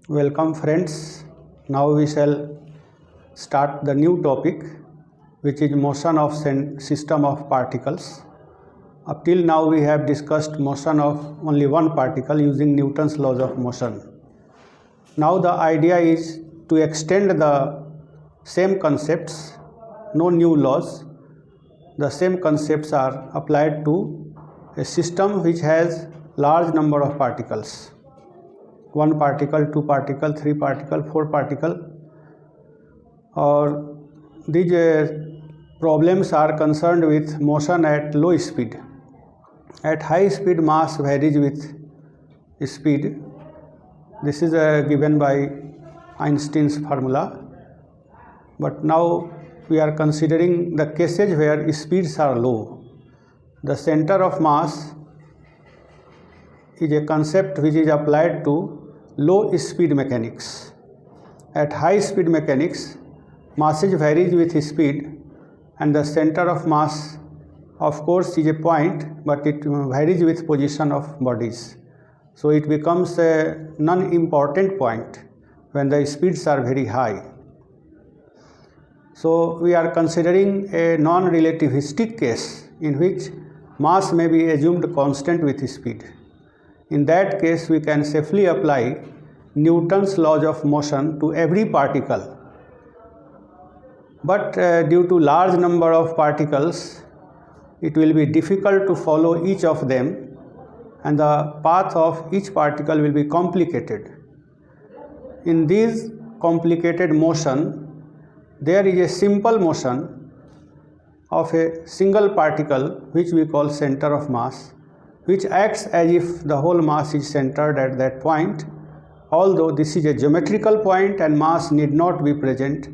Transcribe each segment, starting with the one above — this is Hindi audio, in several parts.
Welcome friends. Now we shall start the new topic, which is motion of system of particles. Up till now we have discussed motion of only one particle using Newton's laws of motion. Now the idea is to extend the same concepts, no new laws. The same concepts are applied to a system which has large number of particles. 1 particle, 2 particle, 3 particle, 4 particle, or these problems are concerned with motion at low speed. At high speed, mass varies with speed. This is given by Einstein's formula. But now we are considering the cases where speeds are low. The center of mass is a concept which is applied to low speed mechanics. At high speed mechanics, masses varies with speed and the center of mass of course is a point, but it varies with position of bodies. So it becomes a non-important point when the speeds are very high. So we are considering a non-relativistic case in which mass may be assumed constant with speed. In that case, we can safely apply Newton's laws of motion to every particle. But due to large number of particles, it will be difficult to follow each of them, and the path of each particle will be complicated. In this complicated motion, there is a simple motion of a single particle which we call center of mass, which acts as if the whole mass is centered at that point, although this is a geometrical point and mass need not be present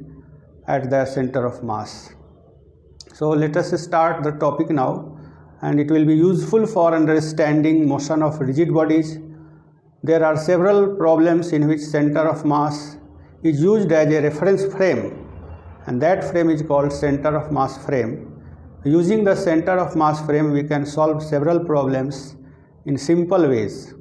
at the center of mass. So let us start the topic now, and it will be useful for understanding motion of rigid bodies. There are several problems in which center of mass is used as a reference frame, and that frame is called center of mass frame. Using the center of mass frame, we can solve several problems in simple ways.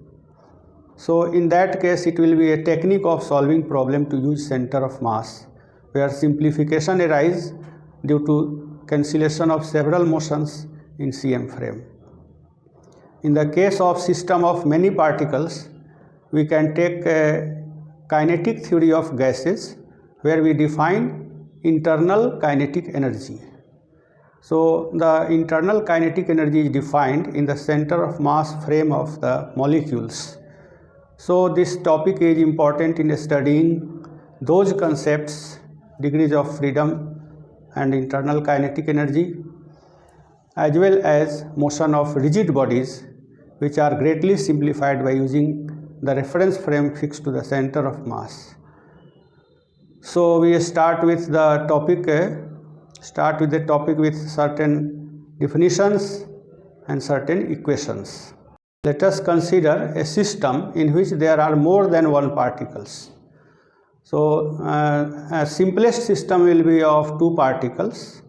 So in that case, it will be a technique of solving problem to use center of mass, where simplification arises due to cancellation of several motions in CM frame. In the case of system of many particles, we can take a kinetic theory of gases, where we define internal kinetic energy. So the internal kinetic energy is defined in the center of mass frame of the molecules. So this topic is important in studying those concepts, degrees of freedom and internal kinetic energy, as well as motion of rigid bodies, which are greatly simplified by using the reference frame fixed to the center of mass. So we start with the topic with certain definitions and certain equations. Let us consider a system in which there are more than one particles. So a simplest system will be of 2 particles,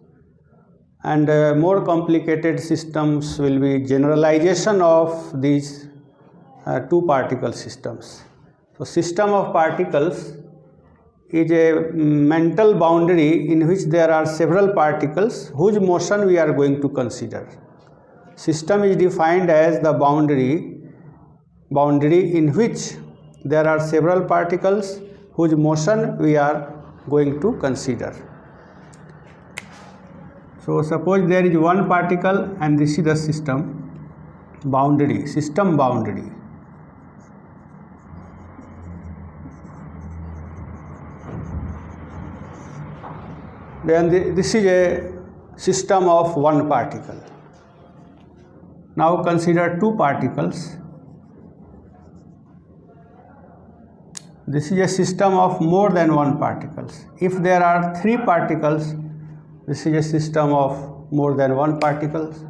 and more complicated systems will be generalization of these 2 particle systems. So system of particles is a mental boundary in which there are several particles whose motion we are going to consider. System is defined as the boundary in which there are several particles whose motion we are going to consider. So suppose there is one particle and this is the system boundary. Then this is a system of one particle. Now consider 2 particles. This is a system of more than one particles. If there are 3 particles, this is a system of more than one particles.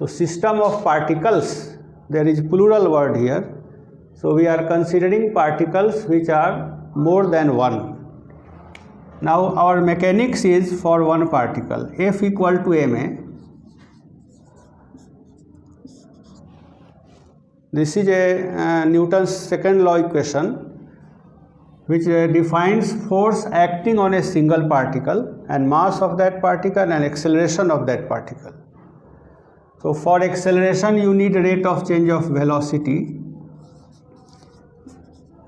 So system of particles, there is plural word here. So we are considering particles which are more than one. Now our mechanics is for one particle, F equal to ma. This is a Newton's second law equation. which defines force acting on a single particle and mass of that particle and acceleration of that particle. So for acceleration you need rate of change of velocity,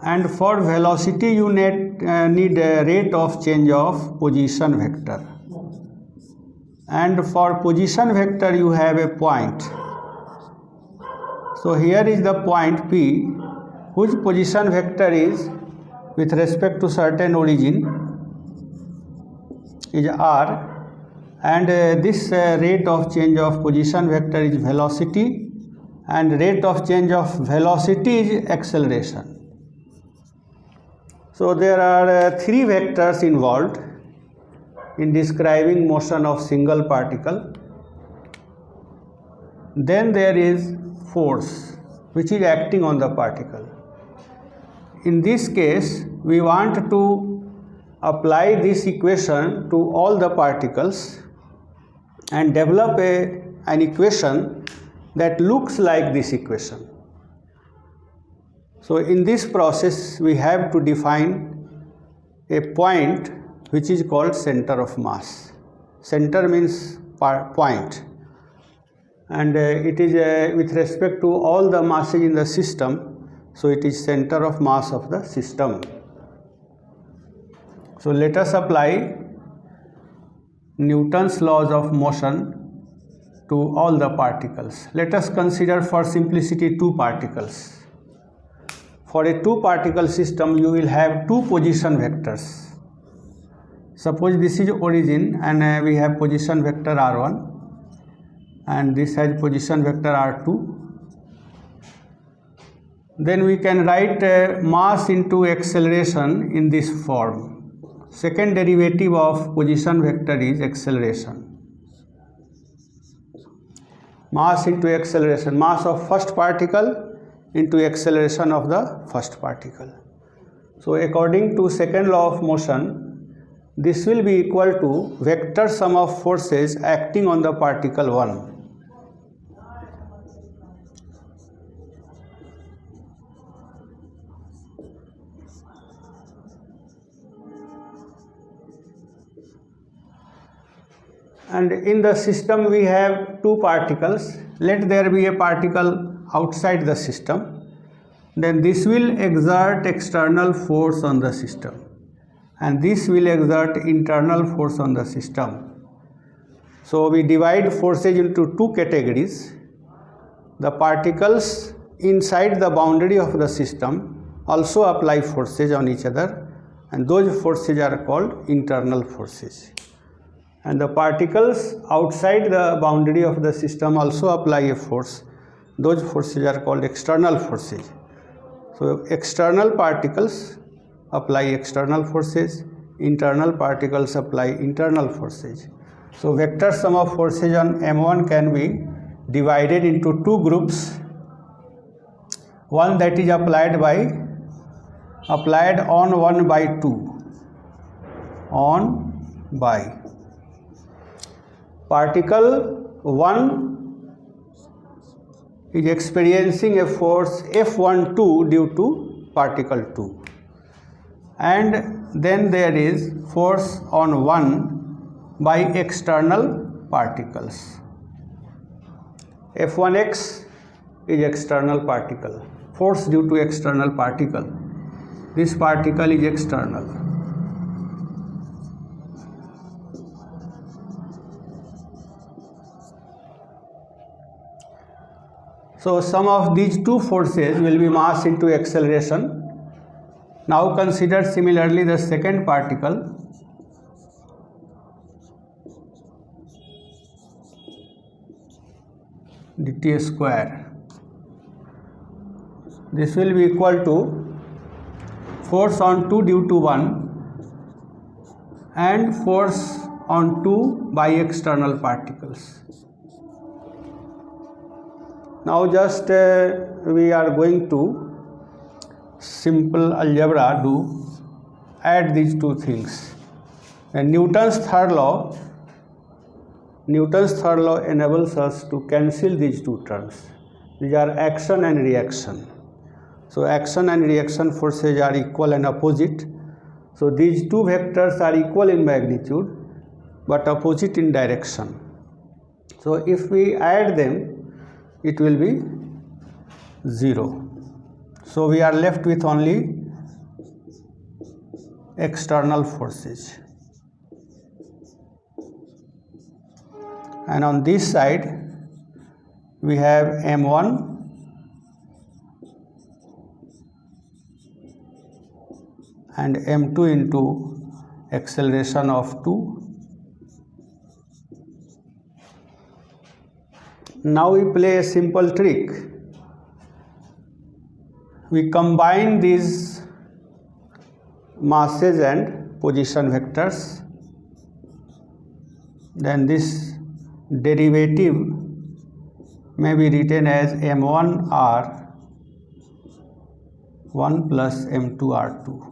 and for velocity you need a rate of change of position vector, and for position vector you have a point. So here is the point P, whose position vector is with respect to certain origin is r, and this rate of change of position vector is velocity, and rate of change of velocity is acceleration. So there are three vectors involved in describing motion of single particle. Then there is force which is acting on the particle. In this case we want to apply this equation to all the particles and develop an equation that looks like this equation. So in this process we have to define a point which is called center of mass. Center means point, and it is with respect to all the masses in the system, so it is center of mass of the system. So let us apply Newton's laws of motion to all the particles. Let us consider for simplicity two particles. For a two particle system you will have two position vectors. Suppose this is origin and we have position vector r1, and this has position vector r2. Then we can write mass into acceleration in this form. Second derivative of position vector is acceleration. Mass into acceleration, mass of first particle into acceleration of the first particle. So according to second law of motion, this will be equal to vector sum of forces acting on the particle 1. And in the system we have two particles. Let there be a particle outside the system, then this will exert external force on the system, and this will exert internal force on the system. So we divide forces into two categories. The particles inside the boundary of the system also apply forces on each other, and those forces are called internal forces. And the particles outside the boundary of the system also apply a force. Those forces are called external forces. So external particles apply external forces, internal particles apply internal forces. So vector sum of forces on M1 can be divided into two groups. One that is applied on 1 by 2, on by. Particle 1 is experiencing a force F12 due to particle 2, and then there is force on 1 by external particles. F1x is external particle, force due to external particle. This particle is external. So sum of these two forces will be mass into acceleration. Now consider similarly the second particle. dt square. This will be equal to force on 2 due to 1 and force on 2 by external particles. Now just we are going to simple algebra add these two things. And Newton's third law enables us to cancel these two terms. These are action and reaction. So action and reaction forces are equal and opposite. So these two vectors are equal in magnitude but opposite in direction. So if we add them, it will be 0. So we are left with only external forces. And on this side we have m1 and m2 into acceleration of 2. Now we play a simple trick. We combine these masses and position vectors, then this derivative may be written as m1r1 plus m2r2.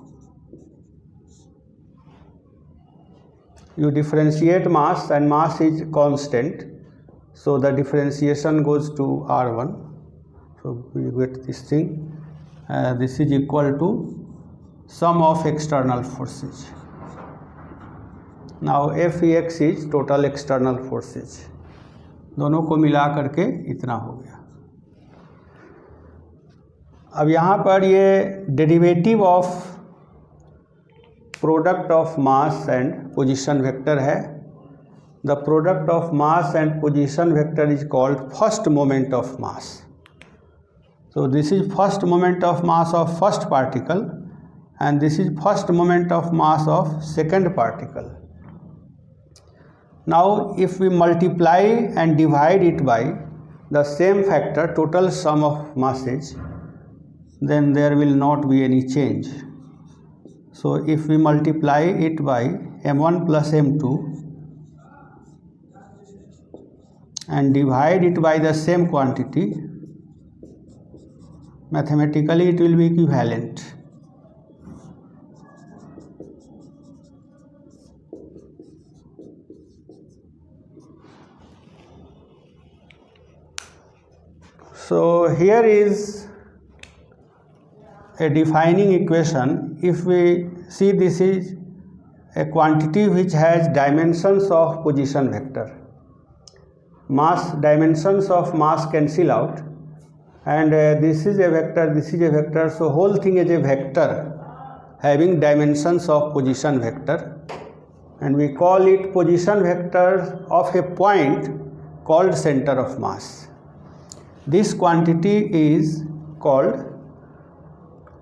You differentiate mass and mass is constant, so the differentiation goes to r1. So we get this thing. This is equal to sum of external forces. Now Fex is total external forces. दोनों को मिला करके इतना हो गया. अब यहाँ पर ये derivative of product of mass and position vector है. The product of mass and position vector is called first moment of mass. So this is first moment of mass of first particle and this is first moment of mass of second particle. Now if we multiply and divide it by the same factor, total sum of masses, then there will not be any change. So if we multiply it by m1 plus m2 and divide it by the same quantity, mathematically it will be equivalent. So here is a defining equation. If we see, this is a quantity which has dimensions of position vector. Mass, dimensions of mass cancel out, and this is a vector, this is a vector, so whole thing is a vector having dimensions of position vector, and we call it position vector of a point called center of mass. This quantity is called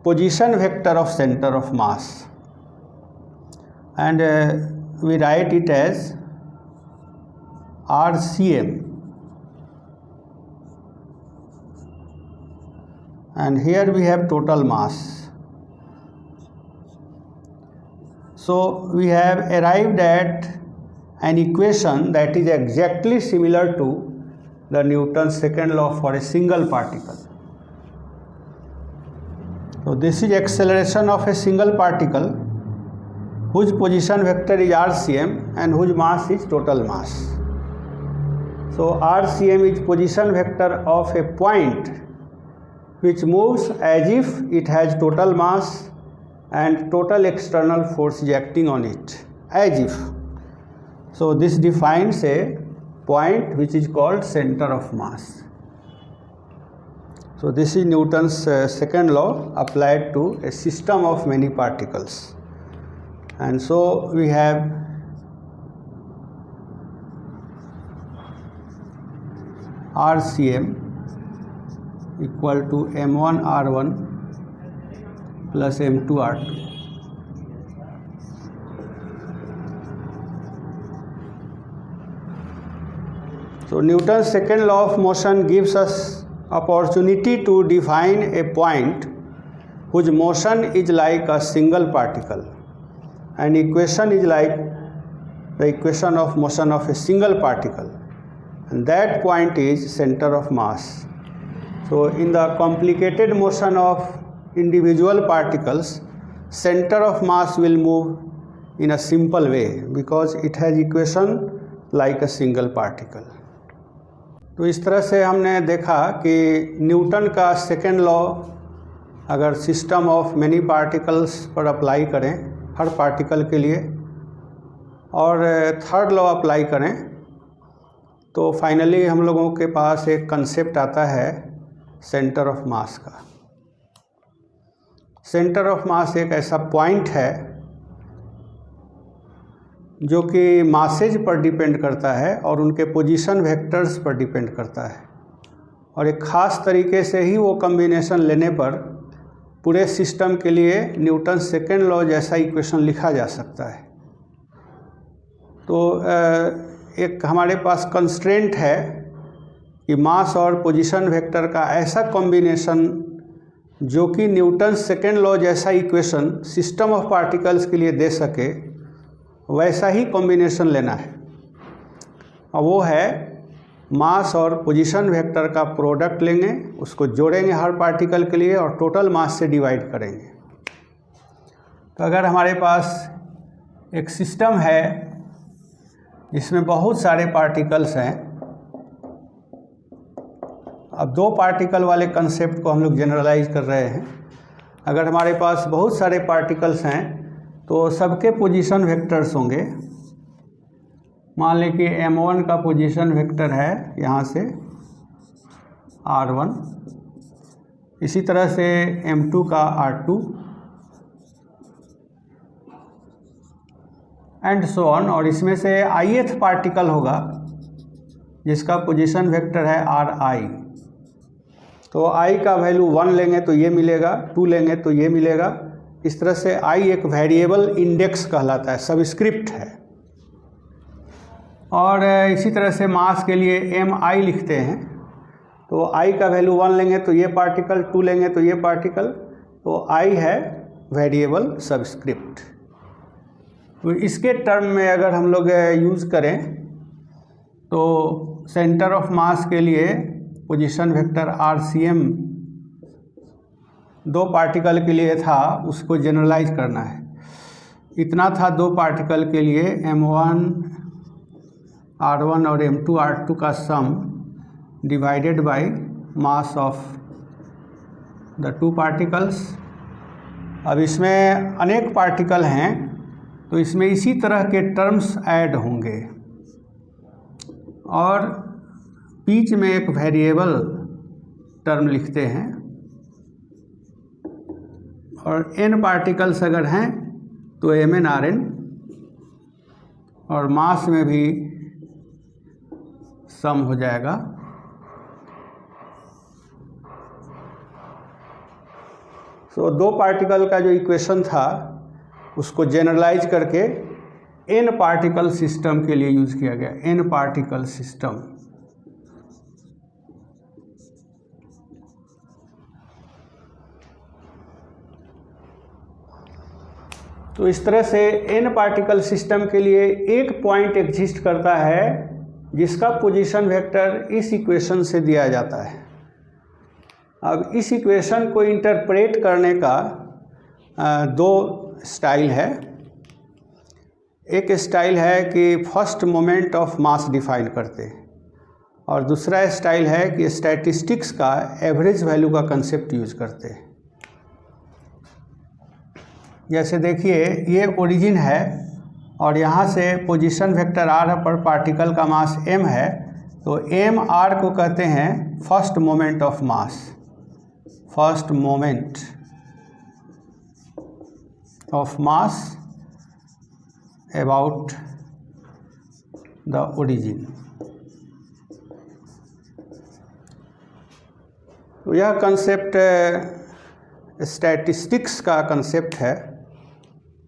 position vector of center of mass, and we write it as RCM. And here we have total mass. So we have arrived at an equation that is exactly similar to the Newton's second law for a single particle. So this is acceleration of a single particle whose position vector is RCM and whose mass is total mass. So RCM is position vector of a point which moves as if it has total mass and total external force is acting on it, as if. So this defines a point which is called center of mass. So this is Newton's second law applied to a system of many particles. And so we have RCM equal to m1 r1 plus m2 r2. So Newton's second law of motion gives us opportunity to define a point whose motion is like a single particle, and equation is like the equation of motion of a single particle, and that point is center of mass. So in the complicated motion of individual particles, center of mass will move in a simple way because it has equation like a single particle. तो इस तरह से हमने देखा कि न्यूटन का सेकेंड लॉ अगर सिस्टम ऑफ मैनी पार्टिकल्स पर अप्लाई करें हर पार्टिकल के लिए और थर्ड लॉ अप्लाई करें तो फाइनली हम लोगों के पास एक कंसेप्ट आता है सेंटर ऑफ मास का। सेंटर ऑफ मास एक ऐसा पॉइंट है जो कि मासेज पर डिपेंड करता है और उनके पोजीशन वेक्टर्स पर डिपेंड करता है, और एक ख़ास तरीके से ही वो कॉम्बिनेशन लेने पर पूरे सिस्टम के लिए न्यूटन सेकेंड लॉ जैसा इक्वेशन लिखा जा सकता है। तो एक हमारे पास कंस्ट्रेंट है कि मास और पोजीशन वेक्टर का ऐसा कॉम्बिनेशन जो कि न्यूटन सेकेंड लॉ जैसा इक्वेशन सिस्टम ऑफ पार्टिकल्स के लिए दे सके, वैसा ही कॉम्बिनेशन लेना है। और वो है मास और पोजीशन वेक्टर का प्रोडक्ट लेंगे, उसको जोड़ेंगे हर पार्टिकल के लिए और टोटल मास से डिवाइड करेंगे। तो अगर हमारे पास एक सिस्टम है जिसमें बहुत सारे पार्टिकल्स हैं, अब दो पार्टिकल वाले कंसेप्ट को हम लोग जनरलाइज कर रहे हैं। अगर हमारे पास बहुत सारे पार्टिकल्स हैं तो सबके पोजीशन वेक्टर्स होंगे। मान लें कि m1 का पोजीशन वेक्टर है यहाँ से r1, इसी तरह से m2 का r2 एंड सो ऑन, और इसमें से ith पार्टिकल होगा जिसका पोजीशन वेक्टर है ri। तो i का वैल्यू 1 लेंगे तो ये मिलेगा, 2 लेंगे तो ये मिलेगा। इस तरह से i एक वेरिएबल इंडेक्स कहलाता है, सबस्क्रिप्ट है। और इसी तरह से मास के लिए mi लिखते हैं, तो i का वैल्यू 1 लेंगे तो ये पार्टिकल, 2 लेंगे तो ये पार्टिकल, तो i है वेरिएबल सबस्क्रिप्ट। तो इसके टर्म में अगर हम लोग यूज़ करें तो सेंटर ऑफ मास के लिए पोजीशन वेक्टर RCM दो पार्टिकल के लिए था, उसको जनरलाइज करना है। इतना था दो पार्टिकल के लिए, m1 r1 और m2 r2 का सम divided by mass of the two particles. अब इसमें अनेक पार्टिकल हैं तो इसमें इसी तरह के टर्म्स ऐड होंगे और बीच में एक वेरिएबल टर्म लिखते हैं, और n पार्टिकल्स अगर हैं तो mn rn, और मास में भी सम हो जाएगा। तो दो पार्टिकल का जो इक्वेशन था उसको जनरलाइज करके n पार्टिकल सिस्टम के लिए यूज़ किया गया, n पार्टिकल सिस्टम। तो इस तरह से n पार्टिकल सिस्टम के लिए एक पॉइंट एग्जिस्ट करता है जिसका पोजीशन वेक्टर इस इक्वेशन से दिया जाता है। अब इस इक्वेशन को इंटरप्रेट करने का दो स्टाइल है। एक स्टाइल है कि first moment of mass define करते हैं, और दूसरा स्टाइल है कि स्टैटिस्टिक्स का एवरेज वैल्यू का कंसेप्ट यूज करते हैं। जैसे देखिए ये ओरिजिन है और यहाँ से पोजीशन वेक्टर r पर पार्टिकल का मास m है, तो m r को कहते हैं first moment of mass, first moment of mass about the origin. तो यह कंसेप्ट स्टैटिस्टिक्स का कंसेप्ट है।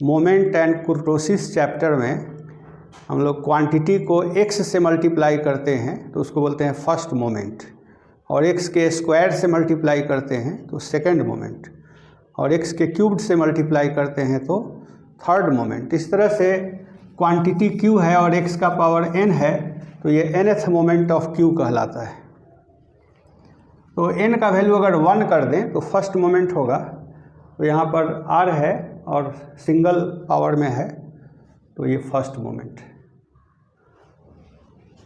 मोमेंट एंड कुर्टोसिस चैप्टर में हम लोग क्वांटिटी को x से मल्टीप्लाई करते हैं तो उसको बोलते हैं फर्स्ट मोमेंट, और x के स्क्वायर से मल्टीप्लाई करते हैं तो सेकंड मोमेंट, और x के क्यूब्ड से मल्टीप्लाई करते हैं तो थर्ड मोमेंट। इस तरह से क्वांटिटी q है और x का पावर n है तो ये nth मोमेंट ऑफ q कहलाता है। तो n का वैल्यू अगर 1 कर दें तो फर्स्ट मोमेंट होगा, तो यहाँ पर r है और सिंगल पावर में है तो ये फर्स्ट मोमेंट।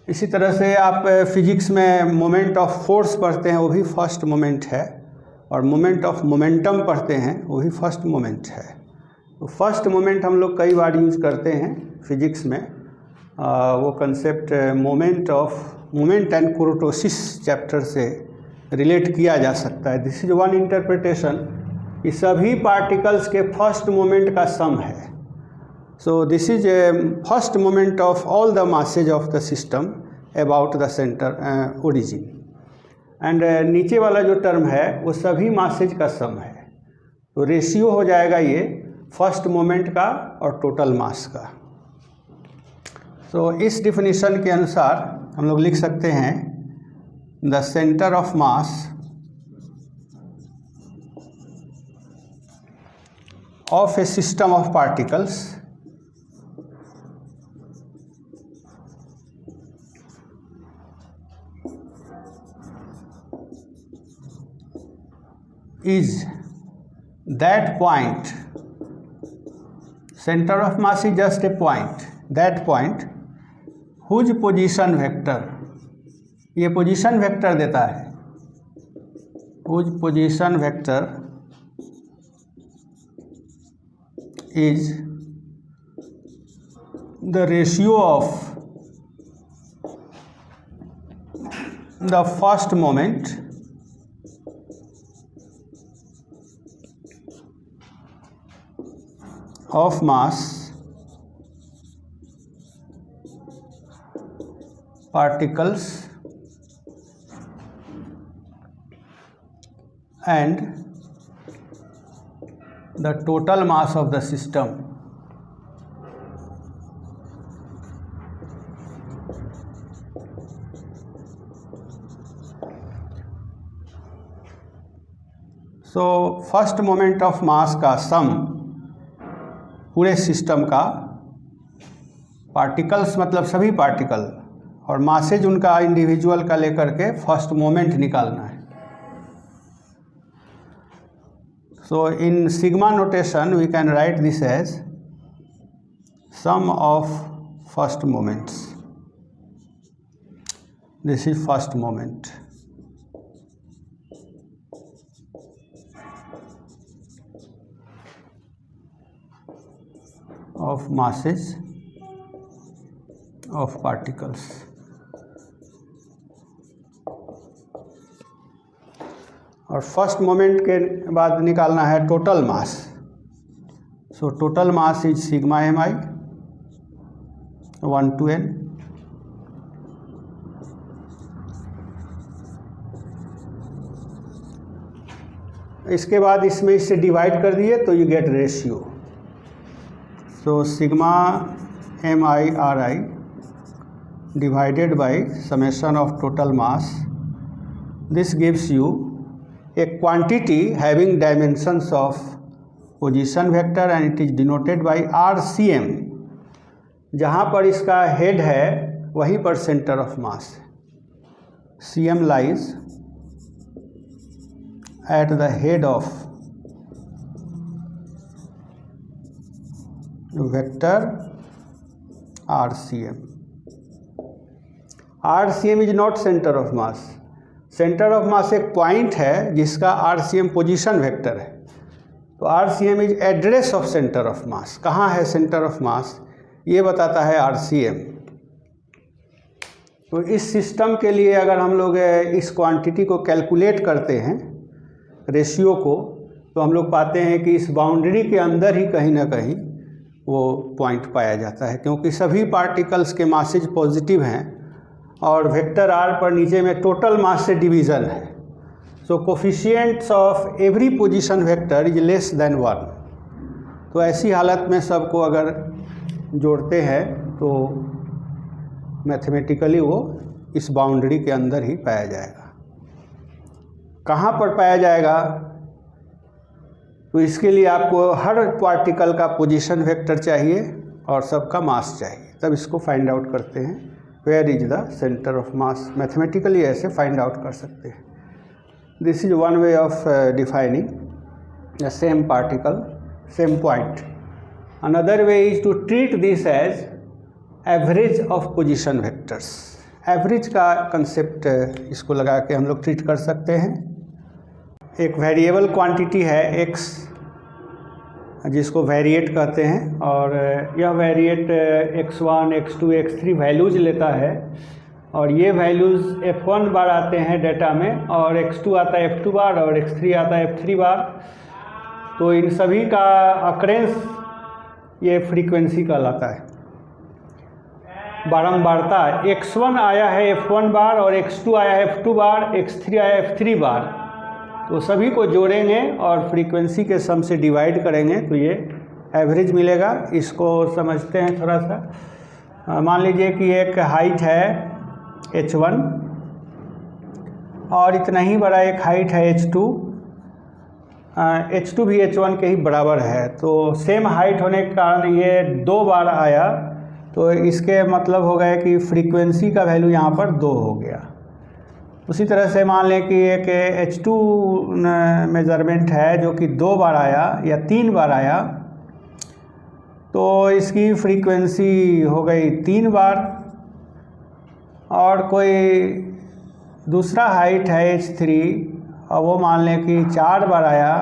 इसी तरह से आप फिजिक्स में मोमेंट ऑफ फोर्स पढ़ते हैं, वो भी फर्स्ट मोमेंट है, और मोमेंट ऑफ मोमेंटम पढ़ते हैं, वही फर्स्ट मोमेंट है। तो फर्स्ट मोमेंट हम लोग कई बार यूज करते हैं फिजिक्स में। वो कंसेप्ट मोमेंट एंड कुरोटोसिस चैप्टर से रिलेट किया जा सकता है। दिस इज वन इंटरप्रिटेशन कि सभी पार्टिकल्स के फर्स्ट मोमेंट का सम है। So this is a first moment of all the masses of the system about the centre origin. And नीचे वाला जो टर्म है वो सभी मासेज का सम है। तो रेशियो हो जाएगा ये फर्स्ट मोमेंट का और टोटल मास का। तो इस डिफिनीशन के अनुसार हम लोग लिख सकते हैं the centre of mass of A system of particles is that point, center of mass is just a point, that point whose position vector, ये पोजीशन वेक्टर देता है, whose position vector is the ratio of the first moment of mass particles and the total mass of the system. So first moment of मास का सम पूरे सिस्टम का, पार्टिकल्स मतलब सभी पार्टिकल, और मासेज उनका इंडिविजुअल का लेकर के फर्स्ट मोमेंट निकालना है। So in sigma notation we can write this as sum of first moments. This is first moment. of masses of particles। और फर्स्ट मोमेंट के बाद निकालना है total mass. So total mass is sigma mi 1 to n। इसके बाद इसमें इससे डिवाइड कर दिए तो you get ratio. So sigma mi/ri divided by summation of total mass, this gives you a quantity having dimensions of position vector and it is denoted by RCM। जहाँ पर इसका हेड है वहीं पर सेंटर ऑफ मास है। CM lies at the head of vector RCM। RCM is not centre of mass. Centre of मास एक पॉइंट है जिसका RCM पोजीशन वेक्टर है। तो RCM is address of centre of मास। कहाँ है सेंटर ऑफ मास ये बताता है RCM। तो इस सिस्टम के लिए अगर हम लोग इस क्वांटिटी को कैलकुलेट करते हैं, रेशियो को, तो हम लोग पाते हैं कि इस बाउंड्री के अंदर ही कहीं ना कहीं वो पॉइंट पाया जाता है, क्योंकि सभी पार्टिकल्स के मासेज पॉजिटिव हैं और वेक्टर R पर नीचे में टोटल मास से डिवीज़न है। So coefficients of every position vector is less than 1। तो ऐसी हालत में सबको अगर जोड़ते हैं तो मैथमेटिकली वो इस बाउंड्री के अंदर ही पाया जाएगा। कहाँ पर पाया जाएगा? तो इसके लिए आपको हर पार्टिकल का पोजीशन वेक्टर चाहिए और सबका मास चाहिए, तब इसको फाइंड आउट करते हैं where is the centre of mass. Mathematically ऐसे फाइंड आउट कर सकते हैं। This is one way of defining the same particle same point. Another way is to treat this as average of position vectors. Average का कंसेप्ट इसको लगा के हम लोग ट्रीट कर सकते हैं। एक वेरिएबल क्वांटिटी है x, जिसको वेरिएट कहते हैं, और यह variate x1, x2, x3 values लेता है, और ये वैल्यूज़ f1 बार आते हैं डेटा में, और x2 आता है f2 बार, और x3 आता है f3 बार। तो इन सभी का अकरेंस ये फ्रीक्वेंसी कहलाता है, बारंबारता। x1 आया है f1 बार, और x2 आया है f2 बार, x3 आया है f3 बार, तो सभी को जोड़ेंगे और फ्रीक्वेंसी के सम से डिवाइड करेंगे तो ये एवरेज मिलेगा। इसको समझते हैं थोड़ा सा। मान लीजिए कि एक हाइट है h1 और इतना ही बड़ा एक हाइट है h2। h2 भी h1 के ही बराबर है, तो सेम हाइट होने के कारण ये 2 बार आया, तो इसके मतलब हो गया कि फ्रीक्वेंसी का वैल्यू यहाँ पर 2 हो गया। उसी तरह से मान लें कि एक h2 मेज़रमेंट है जो कि 2 बार आया या 3 बार आया, तो इसकी फ्रीक्वेंसी हो गई 3 बार। और कोई दूसरा हाइट है h3 और वो मान लें कि 4 बार आया,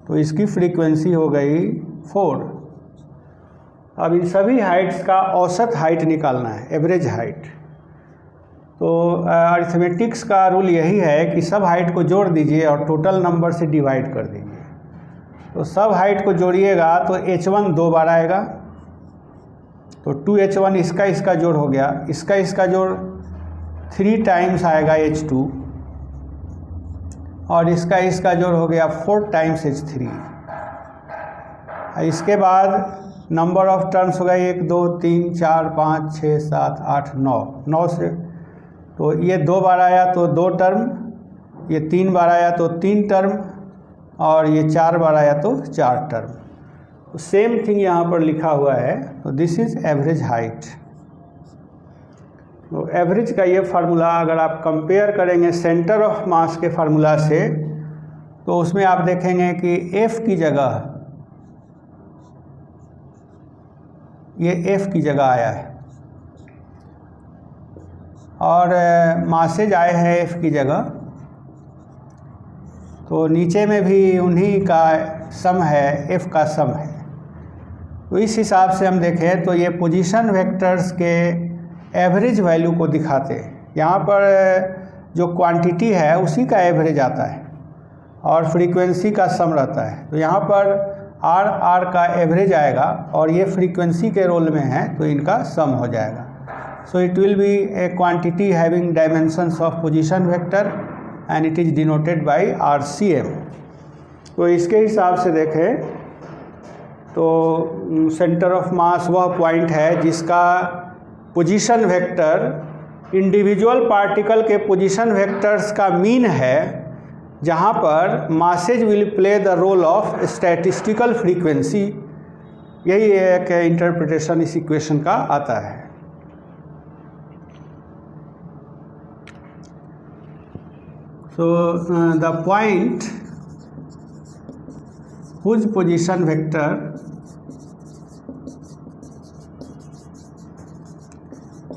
तो इसकी फ्रीक्वेंसी हो गई 4। अब इन सभी हाइट्स का औसत हाइट निकालना है, एवरेज हाइट। तो अरिथमेटिक्स का रूल यही है कि सब हाइट को जोड़ दीजिए और टोटल नंबर से डिवाइड कर दीजिए। तो सब हाइट को जोड़िएगा तो h1 2 बार आएगा, तो 2h1 इसका जोड़ हो गया, इसका जोड़ 3 टाइम्स आएगा h2, और इसका जोड़ हो गया 4 टाइम्स h3। इसके बाद नंबर ऑफ टर्म्स हो गए 1 2 3 4 5 6 7 8 9 से, तो ये 2 बार आया तो 2 टर्म, ये 3 बार आया तो 3 टर्म, और ये 4 बार आया तो 4 टर्म। तो सेम थिंग यहाँ पर लिखा हुआ है। तो दिस इज़ एवरेज हाइट। तो एवरेज का ये फार्मूला अगर आप कंपेयर करेंगे सेंटर ऑफ मास के फार्मूला से, तो उसमें आप देखेंगे कि F की जगह, ये F की जगह आया है, और मासेज आए हैं F की जगह, तो नीचे में भी उन्हीं का सम है, F का सम है। तो इस हिसाब से हम देखें तो ये पोजीशन वेक्टर्स के एवरेज वैल्यू को दिखाते हैं। यहाँ पर जो क्वांटिटी है उसी का एवरेज आता है और फ्रीक्वेंसी का सम रहता है। तो यहाँ पर R का एवरेज आएगा और ये फ्रीक्वेंसी के रोल में है तो इनका सम हो जाएगा। So it will be a quantity having dimensions of position vector and it is denoted by RCM। तो इसके हिसाब से देखें तो सेंटर ऑफ मास वह पॉइंट है जिसका पोजीशन वेक्टर इंडिविजुअल पार्टिकल के पोजीशन वेक्टर्स का मीन है, जहाँ पर masses will play the role of statistical frequency. यही एक इंटरप्रिटेशन इस इक्वेशन का आता है। So the point whose position vector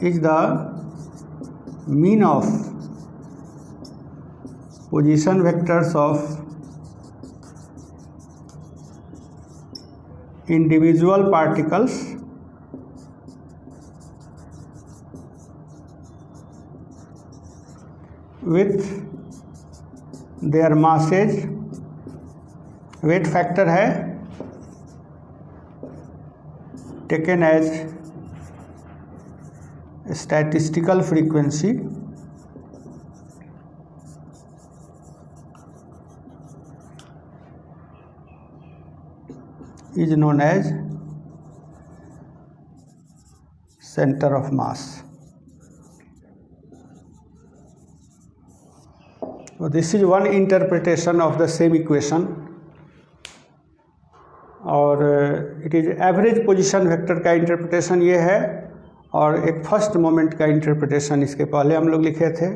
is the mean of position vectors of individual particles with their masses, weight factor है taken as statistical frequency is known as center of mass। So this is one interpretation of the same equation, और it is average position vector का इंटरप्रिटेशन ये है, और एक फर्स्ट मोमेंट का इंटरप्रिटेशन इसके पहले हम लोग लिखे थे।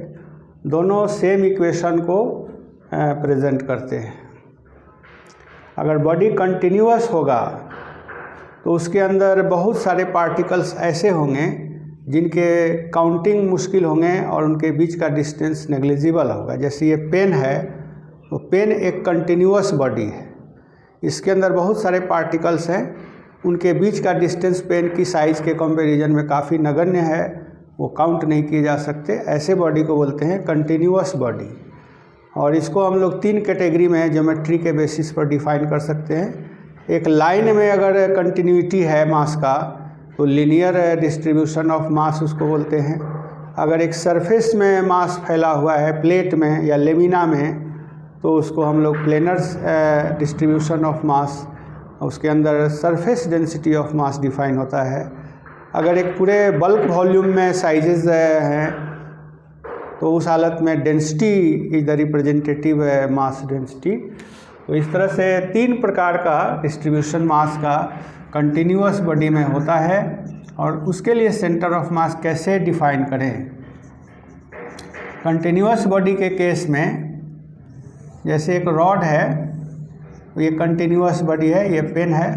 दोनों सेम इक्वेशन को प्रेजेंट करते हैं। अगर बॉडी कंटिन्यूअस होगा तो उसके अंदर बहुत सारे पार्टिकल्स ऐसे होंगे जिनके काउंटिंग मुश्किल होंगे और उनके बीच का डिस्टेंस नेग्लिजिबल होगा। जैसे ये पेन है, तो पेन एक कंटिन्यूअस बॉडी है, इसके अंदर बहुत सारे पार्टिकल्स हैं, उनके बीच का डिस्टेंस पेन की साइज़ के कंपैरिजन में काफ़ी नगण्य है, वो काउंट नहीं किए जा सकते। ऐसे बॉडी को बोलते हैं कंटिन्यूअस बॉडी। और इसको हम लोग 3 कैटेगरी में ज्योमेट्री के बेसिस पर डिफाइन कर सकते हैं। एक लाइन में अगर कंटिन्यूटी है मास का तो लीनियर डिस्ट्रीब्यूशन ऑफ मास उसको बोलते हैं। अगर एक सरफेस में मास फैला हुआ है प्लेट में या लेमिना में तो उसको हम लोग प्लेनर डिस्ट्रीब्यूशन ऑफ मास, उसके अंदर surface density of mass define होता है। अगर एक पूरे बल्क वॉल्यूम में साइजेस हैं तो उस हालत में density is the representative mass density. तो इस तरह से 3 प्रकार का डिस्ट्रीब्यूशन मास का कंटिन्यूअस बॉडी में होता है। और उसके लिए सेंटर ऑफ मास कैसे डिफाइन करें। कंटिन्यूअस बॉडी के केस में जैसे एक रॉड है, ये कंटिन्यूअस बॉडी है, ये पेन है,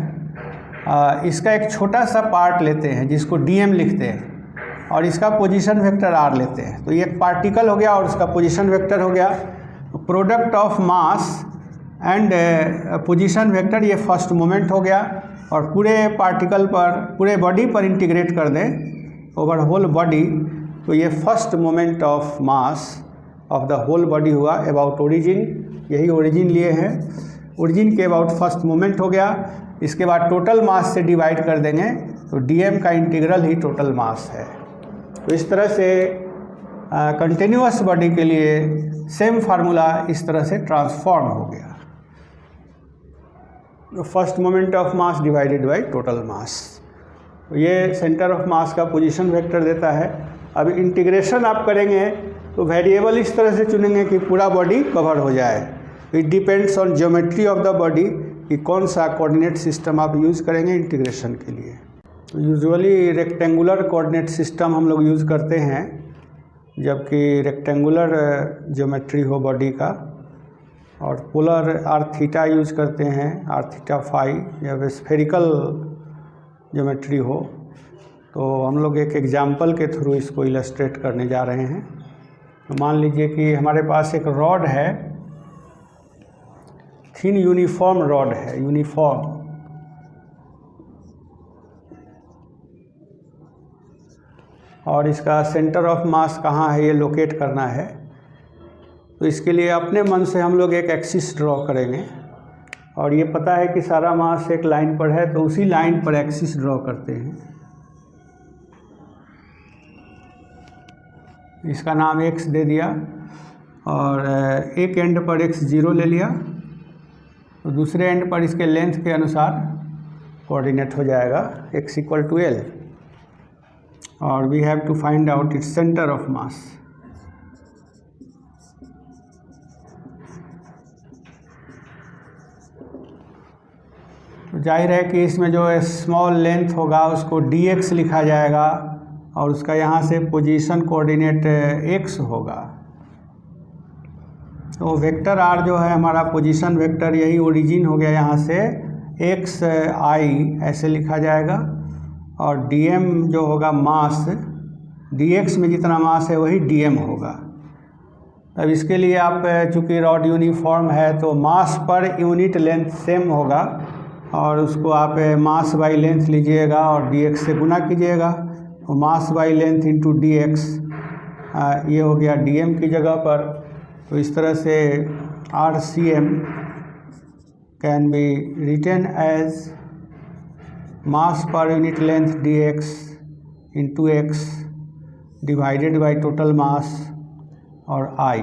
इसका एक छोटा सा पार्ट लेते हैं जिसको डीएम लिखते हैं और इसका पोजीशन वेक्टर आर लेते हैं। तो ये एक पार्टिकल हो गया और उसका पोजीशन वेक्टर हो गया। Product of mass and position vector ये फर्स्ट मोमेंट हो गया। और पूरे पार्टिकल पर, पूरे बॉडी पर इंटीग्रेट कर दें ओवर होल बॉडी, तो ये first moment of mass of the whole body हुआ अबाउट ओरिजिन। यही ओरिजिन लिए हैं, ओरिजिन के अबाउट फर्स्ट मोमेंट हो गया। इसके बाद टोटल मास से डिवाइड कर देंगे तो डीएम का इंटीग्रल ही टोटल मास है। तो इस तरह से कंटिन्यूअस बॉडी के लिए सेम फार्मूला इस तरह से ट्रांसफॉर्म हो गया। First moment of mass divided by total mass, तो ये सेंटर ऑफ मास का पोजीशन वेक्टर देता है। अब इंटीग्रेशन आप करेंगे तो वेरिएबल इस तरह से चुनेंगे कि पूरा बॉडी कवर हो जाए। It depends on geometry of the body कि कौन सा कोऑर्डिनेट सिस्टम आप यूज़ करेंगे इंटीग्रेशन के लिए। तो यूजुअली रेक्टेंगुलर कोऑर्डिनेट सिस्टम हम लोग यूज़ करते हैं जबकि रेक्टेंगुलर ज्योमेट्री हो बॉडी का, और पोलर आर थीटा यूज करते हैं, आर थीटा फाई, या स्फेरिकल ज्योमेट्री हो। तो हम लोग एक एग्जाम्पल के थ्रू इसको इलस्ट्रेट करने जा रहे हैं। तो मान लीजिए कि हमारे पास एक रॉड है, थिन यूनिफॉर्म रॉड है, यूनिफॉर्म, और इसका सेंटर ऑफ मास कहाँ है ये लोकेट करना है। तो इसके लिए अपने मन से हम लोग एक एक्सिस ड्रॉ करेंगे और ये पता है कि सारा मास एक लाइन पर है, तो उसी लाइन पर एक्सिस ड्रॉ करते हैं। इसका नाम x दे दिया और एक एंड पर x0 ले लिया, तो दूसरे एंड पर इसके लेंथ के अनुसार कोऑर्डिनेट हो जाएगा x = L, और we have to find out its centre of mass. तो जाहिर है कि इसमें जो स्मॉल लेंथ होगा उसको dx लिखा जाएगा और उसका यहाँ से पोजीशन कोऑर्डिनेट x होगा। तो वेक्टर r जो है हमारा पोजीशन वेक्टर, यही ओरिजिन हो गया, यहाँ से xi ऐसे लिखा जाएगा, और dm जो होगा मास, dx में जितना मास है वही dm होगा। अब इसके लिए आप चूँकि रॉड यूनिफॉर्म है तो मास पर यूनिट लेंथ सेम होगा, और उसको आप मास बाई लेंथ लीजिएगा और dx से गुना कीजिएगा, तो mass by length into dx, ये हो गया dm की जगह पर। तो इस तरह से RCM can be written as mass per unit length dx into x divided by total mass और I।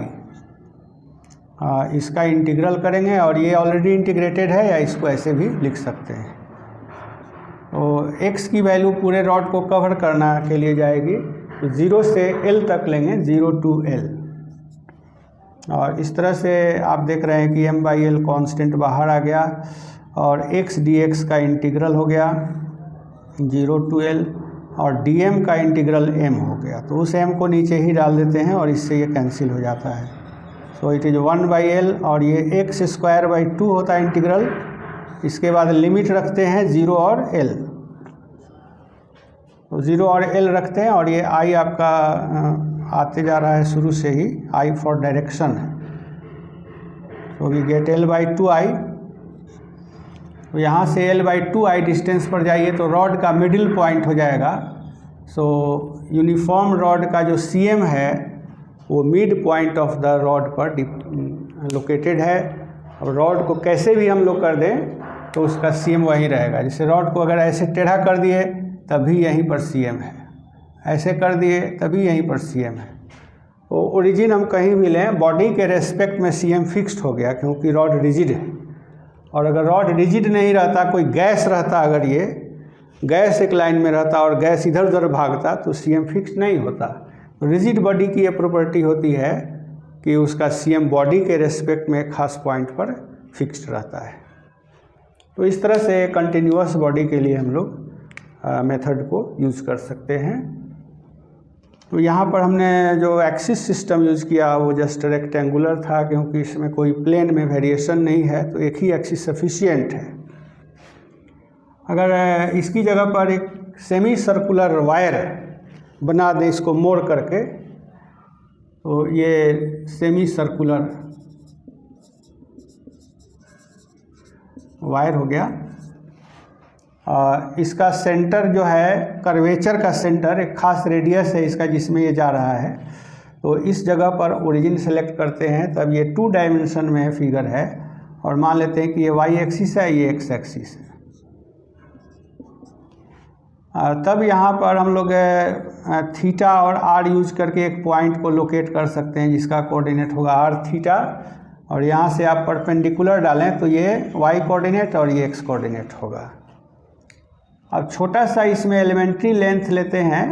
इसका इंटीग्रल करेंगे, और ये ऑलरेडी इंटीग्रेटेड है, या इसको ऐसे भी लिख सकते हैं। तो x की वैल्यू पूरे रॉड को कवर करना के लिए जाएगी, तो 0 से L तक लेंगे, 0 to L। और इस तरह से आप देख रहे हैं कि m/L कांस्टेंट बाहर आ गया और x dx का इंटीग्रल हो गया 0 to L, और dm का इंटीग्रल m हो गया। तो उस m को नीचे ही डाल देते हैं और इससे ये कैंसिल हो जाता है। सो इट इज़ 1/L, और ये x² 2 होता है इंटीग्रल। इसके बाद लिमिट रखते हैं 0 और L। तो 0 और L रखते हैं, और ये I आपका आते जा रहा है शुरू से ही, I फॉर डायरेक्शन है। तो वी गेट L/2I। तो यहाँ से L/2I डिस्टेंस पर जाइए तो रॉड का मिडिल पॉइंट हो जाएगा। सो यूनिफॉर्म रॉड का जो CM है वो mid point of the rod पर लोकेटेड है। अब रॉड को कैसे भी हम लोग कर दें तो उसका CM वहीं रहेगा। जैसे रॉड को अगर ऐसे टेढ़ा कर दिए तभी यहीं पर CM है, ऐसे कर दिए तभी यहीं पर CM है। तो ओरिजिन हम कहीं भी लें, बॉडी के रेस्पेक्ट में CM फिक्स्ड हो गया, क्योंकि रॉड रिजिड है। और अगर रॉड रिजिड नहीं रहता, कोई गैस रहता, अगर ये गैस एक लाइन में रहता और गैस इधर उधर भागता तो CM फिक्स नहीं होता। तो रिजिड बॉडी की ये प्रॉपर्टी होती है कि उसका CM बॉडी के रेस्पेक्ट में एक खास पॉइंट पर फिक्स्ड रहता है। तो इस तरह से कंटिन्यूअस बॉडी के लिए हम लोग मेथड को यूज़ कर सकते हैं। तो यहाँ पर हमने जो एक्सिस सिस्टम यूज़ किया वो जस्ट रेक्टेंगुलर था, क्योंकि इसमें कोई प्लेन में वेरिएशन नहीं है, तो एक ही एक्सिस सफिशिएंट है। अगर इसकी जगह पर एक सेमी सर्कुलर वायर बना दें इसको मोड़ करके, तो ये सेमी सर्कुलर वायर हो गया। इसका सेंटर जो है, कर्वेचर का सेंटर एक खास रेडियस है इसका जिसमें ये जा रहा है। तो इस जगह पर ओरिजिन सेलेक्ट करते हैं, तब ये 2 डायमेंशन में फिगर है, और मान लेते हैं कि ये Y एक्सिस है, ये X एक्सिस है। तब यहाँ पर हम लोग थीटा और R यूज करके एक पॉइंट को लोकेट कर सकते हैं जिसका कोऑर्डिनेट होगा R थीटा, और यहाँ से आप परपेंडिकुलर डालें तो ये Y कोऑर्डिनेट और ये X कोऑर्डिनेट होगा। अब छोटा सा इसमें एलिमेंट्री लेंथ लेते हैं,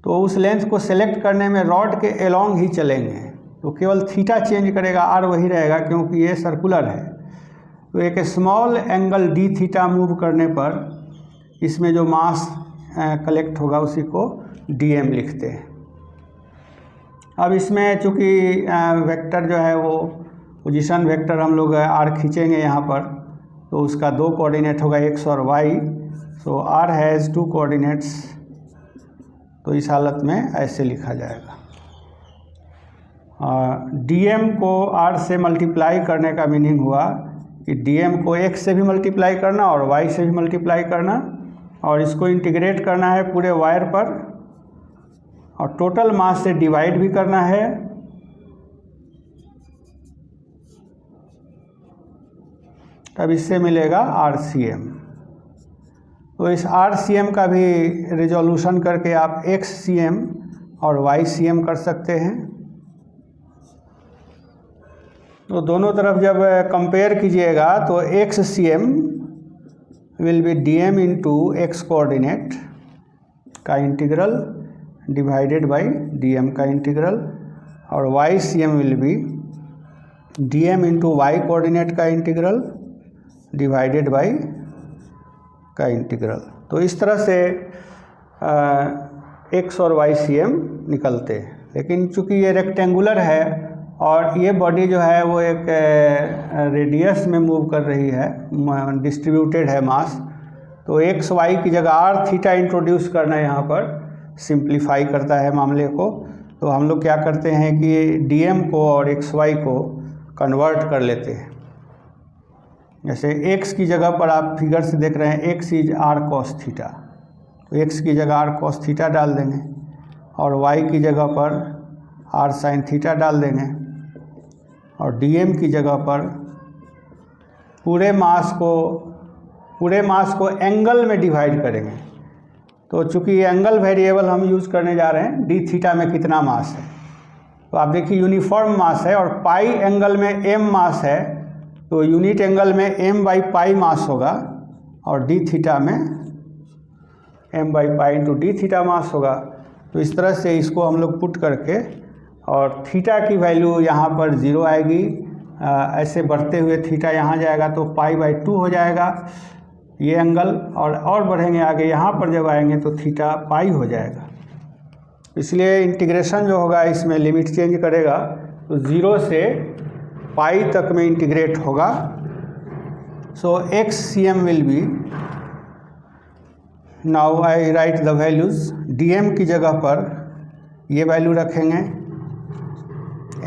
तो उस लेंथ को सेलेक्ट करने में रॉड के एलोंग ही चलेंगे, तो केवल थीटा चेंज करेगा, R वही रहेगा क्योंकि ये सर्कुलर है। तो एक small angle D theta move करने पर इसमें जो मास कलेक्ट होगा उसी को DM लिखते हैं। अब इसमें चूँकि वेक्टर जो है वो पोजीशन वेक्टर हम लोग R खींचेंगे यहाँ पर, तो उसका 2 कोऑर्डिनेट होगा X और Y। So R has 2 coordinates, तो इस हालत में ऐसे लिखा जाएगा। DM को R से मल्टीप्लाई करने का मीनिंग हुआ कि DM को X से भी मल्टीप्लाई करना और Y से भी मल्टीप्लाई करना, और इसको इंटीग्रेट करना है पूरे वायर पर, और टोटल मास से डिवाइड भी करना है। तब इससे मिलेगा RCM। तो इस RCM का भी रिजोल्यूशन करके आप XCM और YCM कर सकते हैं। तो दोनों तरफ जब कंपेयर कीजिएगा तो XCM will be DM into X coordinate का इंटीग्रल डिवाइडेड बाय DM का इंटीग्रल, और YCM will be DM into Y coordinate का इंटीग्रल डिवाइडेड बाय का इंटीग्रल। तो इस तरह से X और YCM निकलते हैं। लेकिन चूंकि ये रेक्टेंगुलर है और ये बॉडी जो है वो एक रेडियस में मूव कर रही है, डिस्ट्रीब्यूटेड है मास, तो X Y की जगह R थीटा इंट्रोड्यूस करना यहाँ पर सिंप्लीफाई करता है मामले को। तो हम लोग क्या करते हैं कि DM को और XY को कन्वर्ट कर लेते हैं। जैसे X की जगह पर आप फिगर से देख रहे हैं X is R cos theta, तो X की जगह R cos थीटा डाल देंगे, और Y की जगह पर R sin थीटा डाल देंगे, और DM की जगह पर पूरे मास को एंगल में डिवाइड करेंगे। तो चूंकि ये एंगल वेरिएबल हम यूज़ करने जा रहे हैं, D थीटा में कितना मास है, तो आप देखिए यूनिफॉर्म मास है, और पाई एंगल में M मास है, तो यूनिट एंगल में M बाई पाई मास होगा, और D थीटा में M by pi into D theta mass होगा। तो इस तरह से इसको हम लोग पुट करके, और थीटा की वैल्यू यहाँ पर 0 आएगी, ऐसे बढ़ते हुए थीटा यहाँ जाएगा तो पाई बाई 2 हो जाएगा ये एंगल, और बढ़ेंगे आगे, यहाँ पर जब आएंगे तो थीटा पाई हो जाएगा। इसलिए इंटीग्रेशन जो होगा इसमें लिमिट चेंज करेगा, तो 0 से पाई तक में इंटीग्रेट होगा। सो XCM will be now I right the values. dm की जगह पर ये वैल्यू रखेंगे,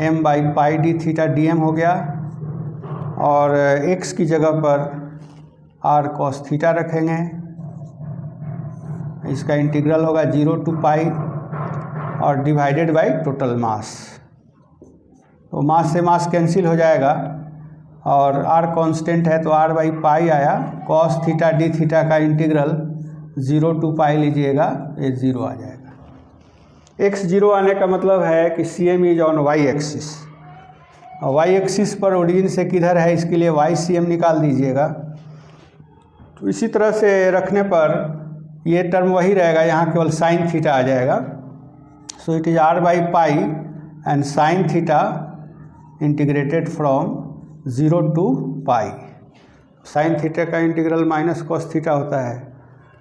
m/π d थीटा dm हो गया, और x की जगह पर r cos थीटा रखेंगे। इसका इंटीग्रल होगा 0 to पाई और डिवाइडेड बाई टोटल मास। तो मास से मास कैंसिल हो जाएगा और r कांस्टेंट है तो r/पाई आया। cos थीटा d थीटा का इंटीग्रल 0 to पाई लीजिएगा, ये 0 आ जाएगा। x 0 आने का मतलब है कि CM is on y axis, और y एक्सिस पर ओरिजिन से किधर है इसके लिए YCM निकाल दीजिएगा। तो इसी तरह से रखने पर ये टर्म वही रहेगा, यहाँ केवल साइन थीटा आ जाएगा। सो इट इज r/पाई and sine theta integrated from 0 to pi. Sine theta का इंटीग्रल माइनस कॉस थीटा होता है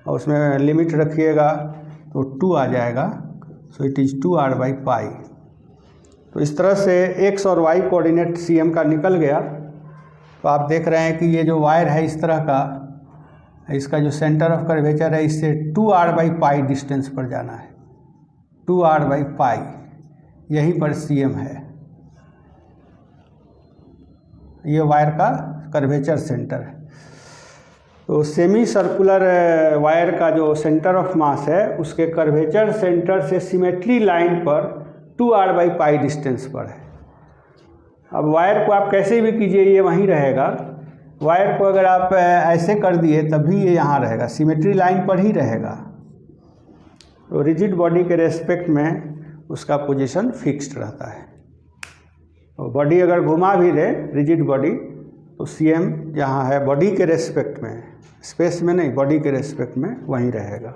और उसमें लिमिट रखिएगा तो 2 आ जाएगा। सो इट इज़ 2r/पाई। तो इस तरह से x और y कोऑर्डिनेट CM का निकल गया। तो आप देख रहे हैं कि ये जो वायर है इस तरह का, इसका जो सेंटर ऑफ कर्वेचर है इससे 2r/पाई डिस्टेंस पर जाना है। 2r/पाई यहीं पर CM है, ये वायर का कर्वेचर सेंटर है। तो सेमी सर्कुलर वायर का जो सेंटर ऑफ मास है उसके कर्वेचर सेंटर से सिमेट्री लाइन पर 2r/पाई डिस्टेंस पर है। अब वायर को आप कैसे भी कीजिए ये वहीं रहेगा। वायर को अगर आप ऐसे कर दिए तब भी ये यहाँ रहेगा, सिमेट्री लाइन पर ही रहेगा। तो रिजिड बॉडी के रेस्पेक्ट में उसका पोजीशन फिक्स्ड रहता है। तो बॉडी अगर घुमा भी दे रिजिड बॉडी तो CM जहाँ है बॉडी के रेस्पेक्ट में, स्पेस में नहीं, बॉडी के रेस्पेक्ट में वहीं रहेगा।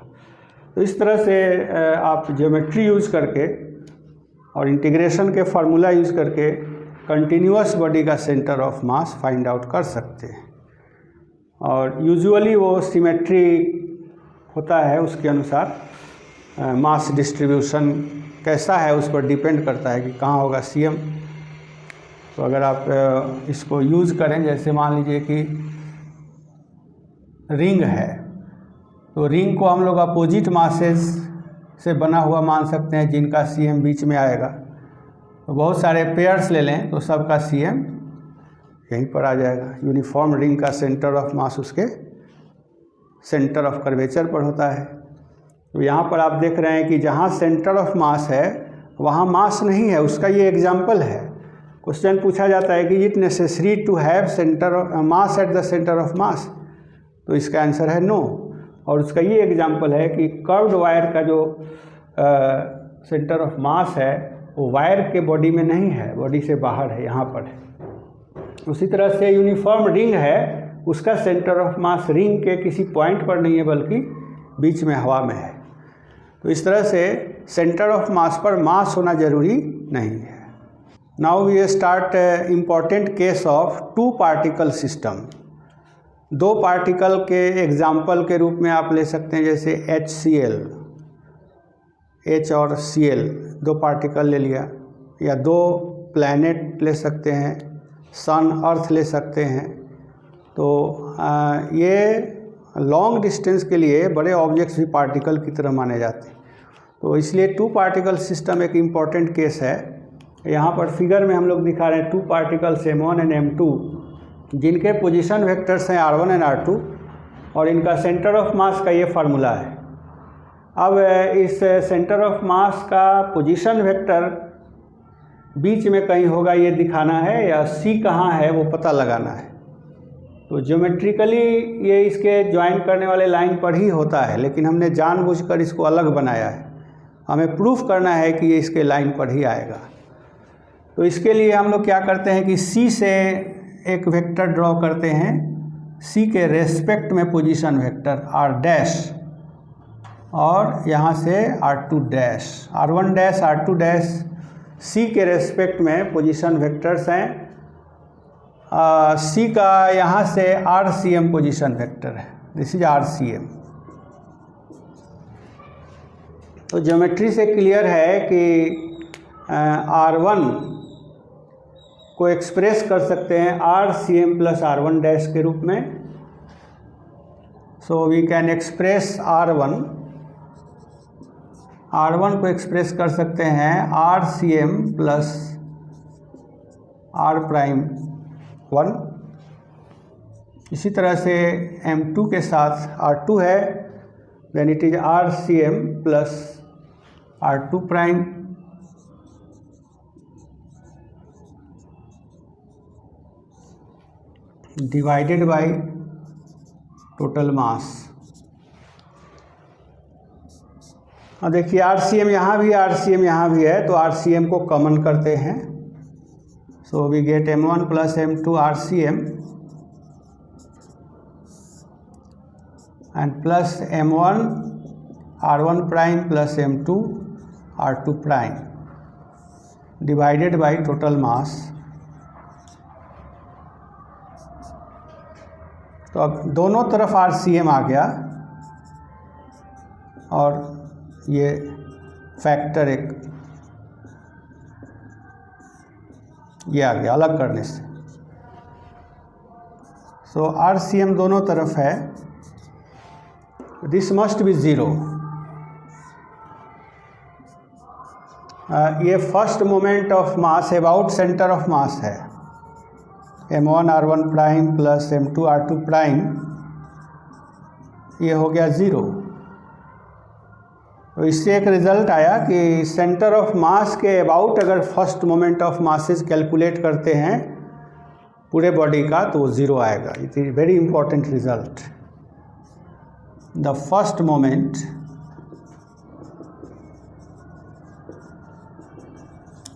तो इस तरह से आप ज्योमेट्री यूज़ करके और इंटीग्रेशन के फार्मूला यूज़ करके कंटिन्यूअस बॉडी का centre of mass find out कर सकते हैं। और यूजुअली वो सिमेट्री होता है, उसके अनुसार मास डिस्ट्रीब्यूशन कैसा है उस पर डिपेंड करता है कि कहाँ होगा CM। तो अगर आप इसको यूज़ करें, जैसे मान लीजिए कि रिंग है, तो रिंग को हम लोग अपोजिट मासेस से बना हुआ मान सकते हैं जिनका CM बीच में आएगा। तो बहुत सारे पेयर्स ले लें तो सबका CM यहीं पर आ जाएगा। यूनिफॉर्म रिंग का सेंटर ऑफ मास उसके सेंटर ऑफ कर्वेचर पर होता है। तो यहाँ पर आप देख रहे हैं कि जहाँ सेंटर ऑफ मास है वहाँ मास नहीं है, उसका ये एग्जाम्पल है। क्वेश्चन पूछा जाता है कि it necessary to have centre of mass at the centre of mass, तो इसका आंसर है नो। और उसका ये एग्जाम्पल है कि कर्व्ड वायर का जो सेंटर ऑफ मास है वो वायर के बॉडी में नहीं है, बॉडी से बाहर है, यहाँ पर है। उसी तरह से यूनिफॉर्म रिंग है, उसका सेंटर ऑफ मास रिंग के किसी पॉइंट पर नहीं है बल्कि बीच में हवा में है। तो इस तरह से सेंटर ऑफ मास पर मास होना जरूरी नहीं है। Now we start important case of two particle system. दो पार्टिकल के एग्जाम्पल के रूप में आप ले सकते हैं, जैसे HCl, H और Cl, दो पार्टिकल ले लिया, या दो प्लैनेट ले सकते हैं, सन अर्थ ले सकते हैं। तो ये लॉन्ग डिस्टेंस के लिए बड़े ऑब्जेक्ट्स भी पार्टिकल की तरह माने जाते हैं। तो इसलिए टू पार्टिकल सिस्टम एक इम्पॉर्टेंट केस है। यहाँ पर फिगर में हम लोग दिखा रहे हैं two particles M1 and M2 जिनके पोजीशन वेक्टर्स हैं R1 एंड R2, और इनका सेंटर ऑफ मास का ये फार्मूला है। अब इस सेंटर ऑफ मास का पोजीशन वेक्टर बीच में कहीं होगा ये दिखाना है, या C कहाँ है वो पता लगाना है। तो ज्योमेट्रिकली ये इसके ज्वाइन करने वाले लाइन पर ही होता है, लेकिन हमने जानबूझकर इसको अलग बनाया है। हमें प्रूफ करना है कि ये इसके लाइन पर ही आएगा। तो इसके लिए हम लोग क्या करते हैं कि C से एक वेक्टर ड्रॉ करते हैं, C के रेस्पेक्ट में पोजीशन वेक्टर R डैश, और यहाँ से R2 dash, R1 dash, R2 dash C के रेस्पेक्ट में पोजीशन वेक्टर्स हैं। C का यहाँ से RCM पोजीशन वेक्टर है, दिस इज RCM। तो ज्योमेट्री से क्लियर है कि R1 को एक्सप्रेस कर सकते हैं RCM प्लस R1 डैश के रूप में, सो वी कैन एक्सप्रेस R1 को एक्सप्रेस कर सकते हैं RCM प्लस R'1। इसी तरह से M2 के साथ R2 है, then it is RCM plus R2 prime divided by total mass. अब देखिए RCM यहाँ भी RCM यहाँ भी है, तो RCM को कॉमन करते हैं। So we get M1 plus M2 RCM and plus M1 R1 prime plus M2 R2 prime divided by total mass. तो अब दोनों तरफ RCM आ गया और ये फैक्टर एक ये आ गया अलग करने से। सो RCM दोनों तरफ है, दिस मस्ट बी ज़ीरो। ये first moment of mass about centre of मास है, M1 R1 prime plus M2 R2 prime, ये हो गया ज़ीरो। तो इससे एक रिज़ल्ट आया कि सेंटर ऑफ मास के अबाउट अगर first moment of masses calculate करते हैं पूरे बॉडी का तो वो ज़ीरो आएगा। It is very important result. The first moment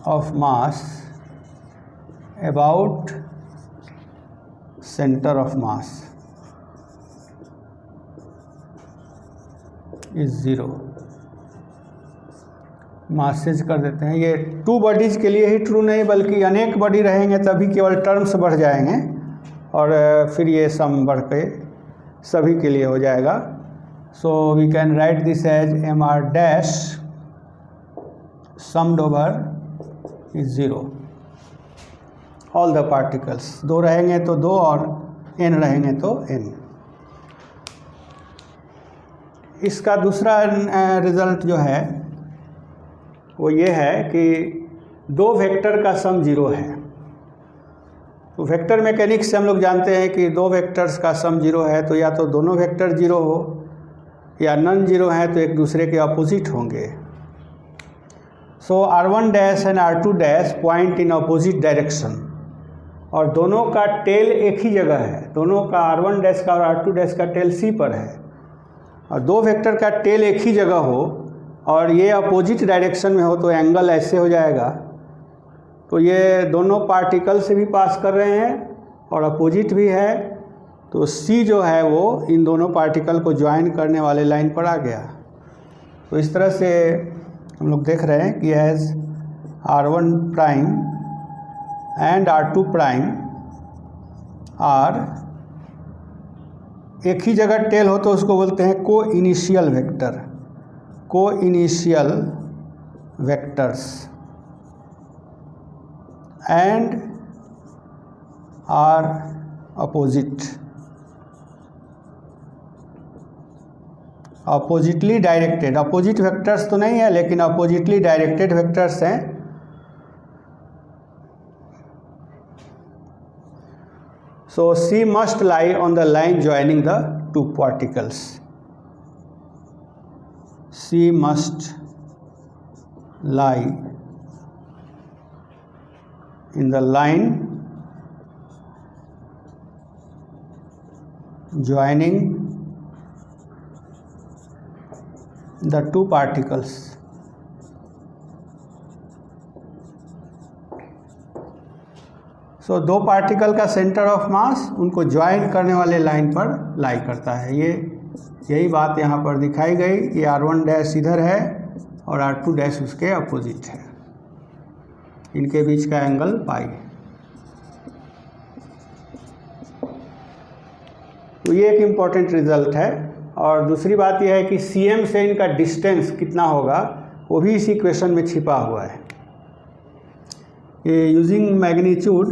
of mass about centre of mass is zero. Masses कर देते हैं। ये टू बॉडीज़ के लिए ही ट्रू नहीं बल्कि अनेक बॉडी रहेंगे तभी केवल टर्म्स बढ़ जाएंगे और फिर ये सम बढ़ के सभी के लिए हो जाएगा। So we can write this as MR dash summed over is zero. All the particles, दो रहेंगे तो दो और n रहेंगे तो n। इसका दूसरा रिज़ल्ट जो है वो ये है कि दो वेक्टर का सम ज़ीरो है। तो वेक्टर मैकेनिक्स से हम लोग जानते हैं कि दो वेक्टर्स का सम ज़ीरो है तो या तो दोनों वेक्टर ज़ीरो हो या नन ज़ीरो है तो एक दूसरे के अपोजिट होंगे। सो R1 dash and R2 dash point in opposite direction और दोनों का टेल एक ही जगह है। दोनों का R1 डैश का और R2 डैश का टेल C पर है और दो वेक्टर का टेल एक ही जगह हो और ये अपोजिट डायरेक्शन में हो तो एंगल ऐसे हो जाएगा। तो ये दोनों पार्टिकल से भी पास कर रहे हैं और अपोजिट भी है, तो C जो है वो इन दोनों पार्टिकल को ज्वाइन करने वाले लाइन पर आ गया। तो इस तरह से हम लोग देख रहे हैं कि as R1 prime and R2 prime are एक ही जगह टेल हो तो उसको बोलते हैं coinitial vector, coinitial vectors and are opposite, oppositely directed. Opposite vectors तो नहीं है लेकिन अपोजिटली डायरेक्टेड वेक्टर्स हैं। So C must lie on the line joining the two particles. C must lie in the line joining the two particles. सो दो पार्टिकल का सेंटर ऑफ मास उनको ज्वाइन करने वाले लाइन पर लाई करता है। यही बात यहाँ पर दिखाई गई। ये R1 डैश इधर है और R2 डैश उसके अपोजिट है, इनके बीच का एंगल पाई। तो ये एक इम्पॉर्टेंट रिजल्ट है। और दूसरी बात यह है कि CM से इनका डिस्टेंस कितना होगा वो भी इसी इक्वेशन में छिपा हुआ है। Using magnitude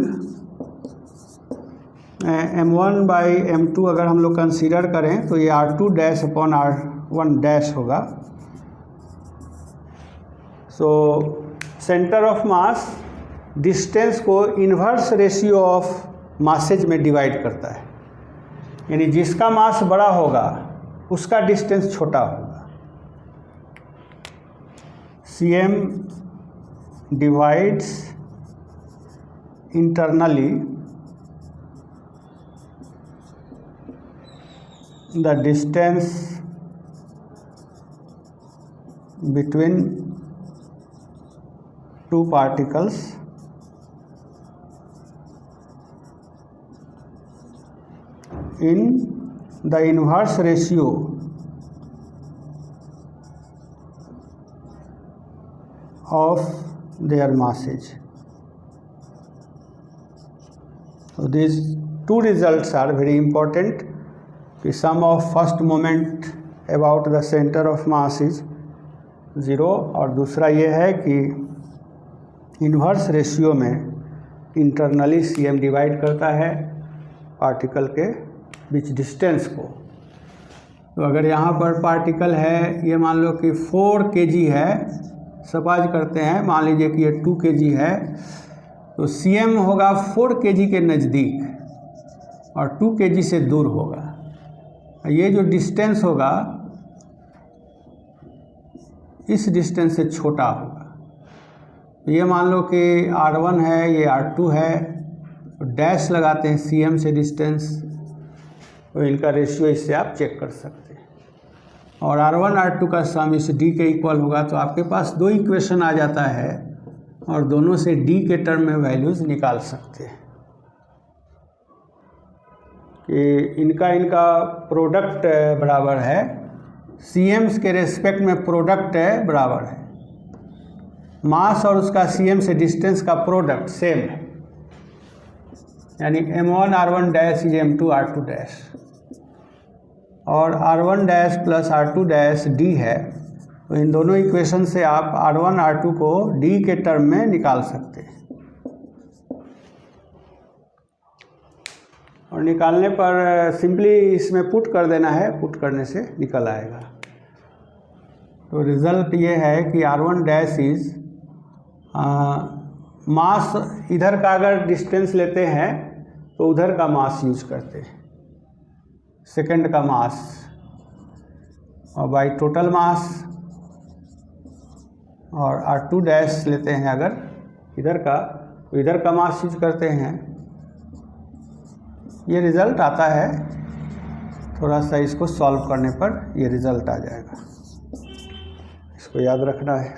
m1 by m2 अगर हम लोग कंसीडर करें तो ये r2 dash upon r1 dash होगा। So centre of mass distance को इन्वर्स रेशियो ऑफ मासेज में डिवाइड करता है, यानी जिसका मास बड़ा होगा उसका डिस्टेंस छोटा होगा। cm divides internally the distance between two particles in the inverse ratio of their masses. So these two results are very important. कि sum of first moment about the centre of mass is 0, और दूसरा ये है कि इन्वर्स रेशियो में इंटरनली cm डिवाइड करता है पार्टिकल के बीच डिस्टेंस को। तो अगर यहाँ पर पार्टिकल है, ये मान लो कि 4 kg है, सपोज करते हैं, मान लीजिए कि ये 2 kg है, तो cm होगा 4 kg के नज़दीक और 2 kg से दूर होगा। ये जो डिस्टेंस होगा इस डिस्टेंस से छोटा होगा। ये मान लो कि r1 है, ये r2 है, तो डैश लगाते हैं cm से डिस्टेंस, तो इनका रेशियो इससे आप चेक कर सकते हैं। और r1 r2 का सम इस d के इक्वल होगा, तो आपके पास 2 इक्वेशन आ जाता है और दोनों से d के टर्म में वैल्यूज़ निकाल सकते हैं कि इनका प्रोडक्ट बराबर है, cm के रेस्पेक्ट में प्रोडक्ट बराबर है, मास और उसका cm से डिस्टेंस का प्रोडक्ट सेम है, यानी m1 r1 dash is m2 r2 dash, और r1 dash plus r2 dash d है। तो इन दोनों इक्वेशन से आप r1 r2 को d के टर्म में निकाल सकते हैं, और निकालने पर सिंपली इसमें पुट कर देना है, पुट करने से निकल आएगा। तो रिज़ल्ट ये है कि r1 डैश इज मास, इधर का अगर डिस्टेंस लेते हैं तो उधर का मास यूज करते हैं, सेकंड का मास, और बाई टोटल मास, और r2 डैश लेते हैं अगर इधर का, तो इधर का मास यूज करते हैं। ये रिज़ल्ट आता है, थोड़ा सा इसको सॉल्व करने पर ये रिज़ल्ट आ जाएगा, इसको याद रखना है।